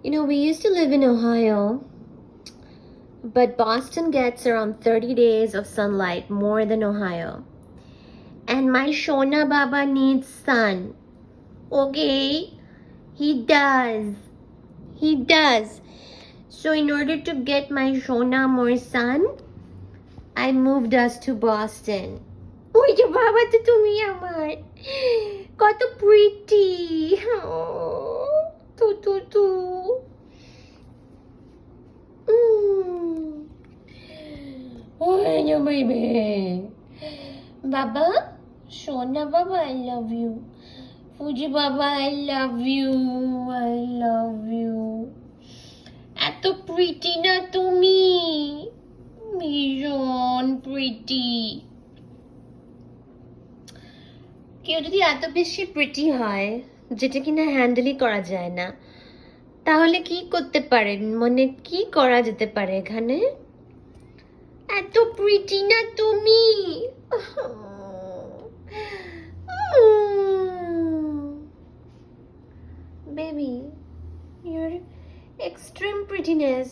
We used to live in Ohio, but Boston gets around 30 days of sunlight more than Ohio. And my Shona Baba needs sun. Okay? He does. He does. So in order to get my Shona more sun, I moved us to Boston. ওই যে বাবা তো তুমি আমার কত pretty তু তু তু ওই যে baby. বাবা সোনা বাবা I love you. ফুজি বাবা I love you. I love you. এত প্রিটি না তুমি, ভীষণ প্রিটি। কেউ যদি এত বেশি প্রিটি হয় যেটা কিনা হ্যান্ডেলই করা যায় না, তাহলে কি করতে পারেন, মানে কি করা যেতে পারে এখানে? এত প্রিটি না তুমি। Baby, your extreme prettiness